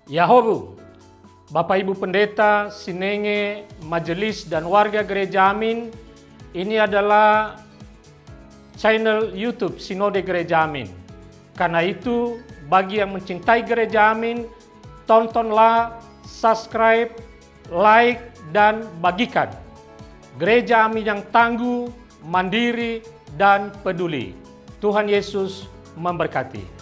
Yahobu, Bapak Ibu Pendeta, Sinenge, Majelis dan warga Gereja Amin, ini adalah channel YouTube Sinode Gereja Amin. Karena itu, bagi yang mencintai Gereja Amin, tontonlah, subscribe, like, dan bagikan. Gereja Amin yang tangguh, mandiri, dan peduli. Tuhan Yesus memberkati.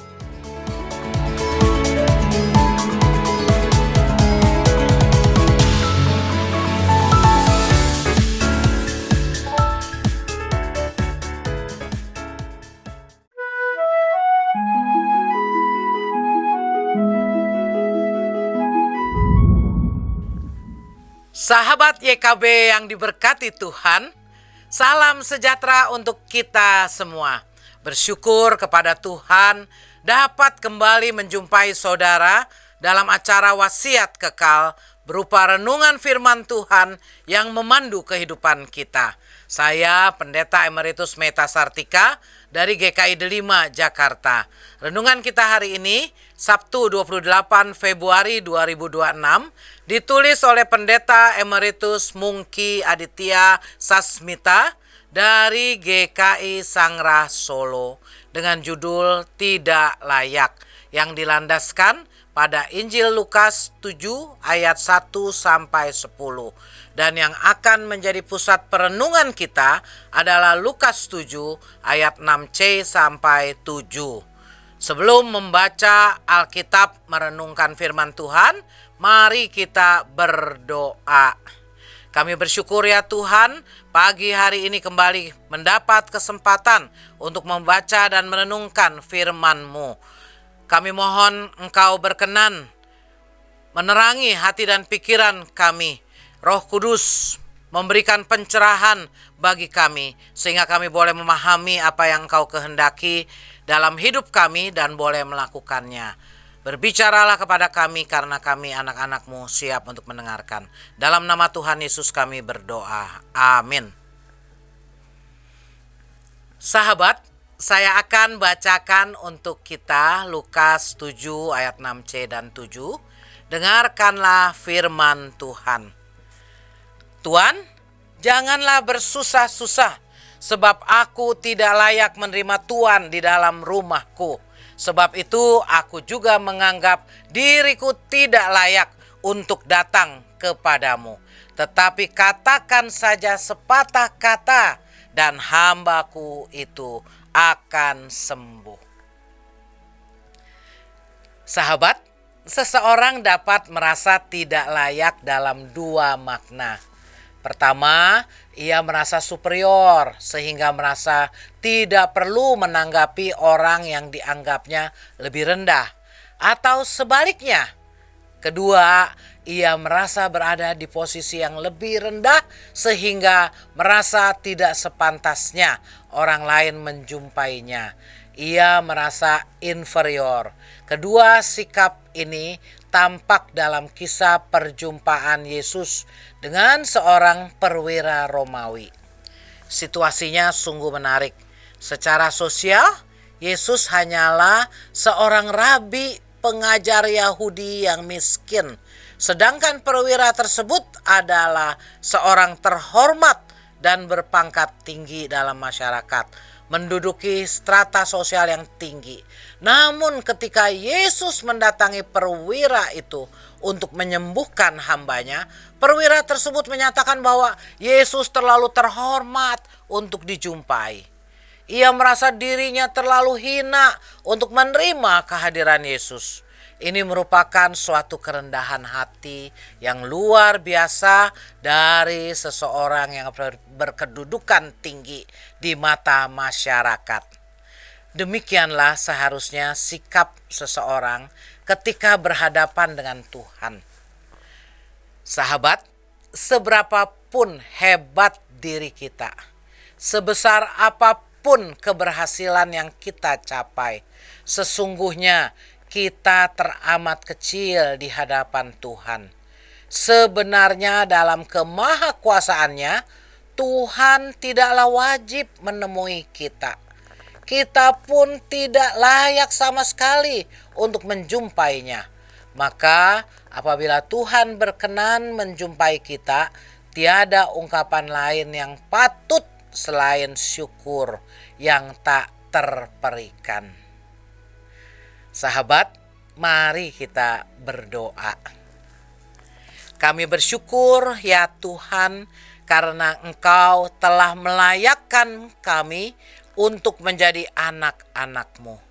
Sahabat YKB yang diberkati Tuhan, salam sejahtera untuk kita semua. Bersyukur kepada Tuhan dapat kembali menjumpai saudara dalam acara wasiat kekal berupa renungan firman Tuhan yang memandu kehidupan kita. Saya Pendeta Emeritus Meta Sartika dari GKI Delima, Jakarta. Renungan kita hari ini, Sabtu 28 Februari 2026, ditulis oleh Pendeta Emeritus Mungki Aditya Sasmita dari GKI Sangrah Solo dengan judul Tidak Layak, yang dilandaskan pada Injil Lukas 7 ayat 1 sampai 10. Dan yang akan menjadi pusat perenungan kita adalah Lukas 7 ayat 6c sampai 7. Sebelum membaca Alkitab merenungkan firman Tuhan, mari kita berdoa. Kami bersyukur ya Tuhan, pagi hari ini kembali mendapat kesempatan untuk membaca dan merenungkan firman-Mu. Kami mohon Engkau berkenan menerangi hati dan pikiran kami. Roh Kudus memberikan pencerahan bagi kami, sehingga kami boleh memahami apa yang Engkau kehendaki dalam hidup kami dan boleh melakukannya. Berbicaralah kepada kami karena kami anak-anak-Mu siap untuk mendengarkan. Dalam nama Tuhan Yesus kami berdoa. Amin. Sahabat, saya akan bacakan untuk kita Lukas 7 ayat 6c dan 7. Dengarkanlah firman Tuhan. Tuan, janganlah bersusah-susah, sebab aku tidak layak menerima Tuan di dalam rumahku. Sebab itu aku juga menganggap diriku tidak layak untuk datang kepadamu. Tetapi katakan saja sepatah kata, dan hambaku itu akan sembuh. Sahabat, seseorang dapat merasa tidak layak dalam dua makna. Pertama, ia merasa superior sehingga merasa tidak perlu menanggapi orang yang dianggapnya lebih rendah. Atau sebaliknya, kedua, ia merasa berada di posisi yang lebih rendah sehingga merasa tidak sepantasnya orang lain menjumpainya. Ia merasa inferior. Kedua sikap ini tampak dalam kisah perjumpaan Yesus dengan seorang perwira Romawi. Situasinya sungguh menarik. Secara sosial, Yesus hanyalah seorang rabi pengajar Yahudi yang miskin. Sedangkan perwira tersebut adalah seorang terhormat dan berpangkat tinggi dalam masyarakat, menduduki strata sosial yang tinggi. Namun ketika Yesus mendatangi perwira itu untuk menyembuhkan hambanya, perwira tersebut menyatakan bahwa Yesus terlalu terhormat untuk dijumpai. Ia merasa dirinya terlalu hina untuk menerima kehadiran Yesus. Ini merupakan suatu kerendahan hati yang luar biasa dari seseorang yang berkedudukan tinggi di mata masyarakat. Demikianlah seharusnya sikap seseorang ketika berhadapan dengan Tuhan. Sahabat, seberapapun hebat diri kita, sebesar apapun keberhasilan yang kita capai, sesungguhnya kita teramat kecil di hadapan Tuhan. Sebenarnya dalam kemahakuasaannya, Tuhan tidaklah wajib menemui kita. Kita pun tidak layak sama sekali untuk menjumpainya. Maka apabila Tuhan berkenan menjumpai kita, tiada ungkapan lain yang patut selain syukur yang tak terperikan. Sahabat, mari kita berdoa. Kami bersyukur ya Tuhan, karena Engkau telah melayakkan kami untuk menjadi anak-anak-Mu.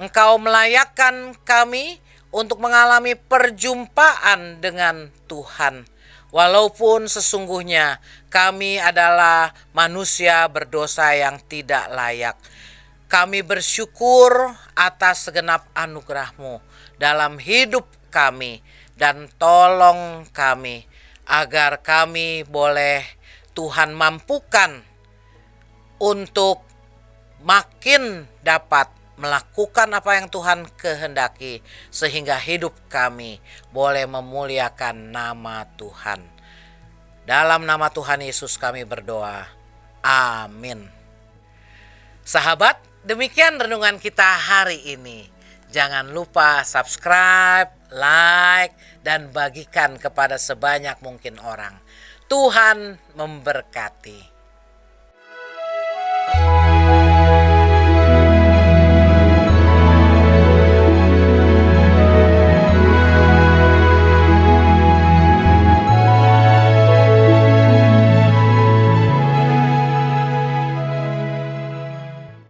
Engkau melayakkan kami untuk mengalami perjumpaan dengan Tuhan. Walaupun sesungguhnya kami adalah manusia berdosa yang tidak layak. Kami bersyukur atas segenap anugerah-Mu dalam hidup kami, dan tolong kami agar kami boleh Tuhan mampukan untuk makin dapat melakukan apa yang Tuhan kehendaki, sehingga hidup kami boleh memuliakan nama Tuhan. Dalam nama Tuhan Yesus kami berdoa. Amin. Sahabat, demikian renungan kita hari ini. Jangan lupa subscribe, like, dan bagikan kepada sebanyak mungkin orang. Tuhan memberkati.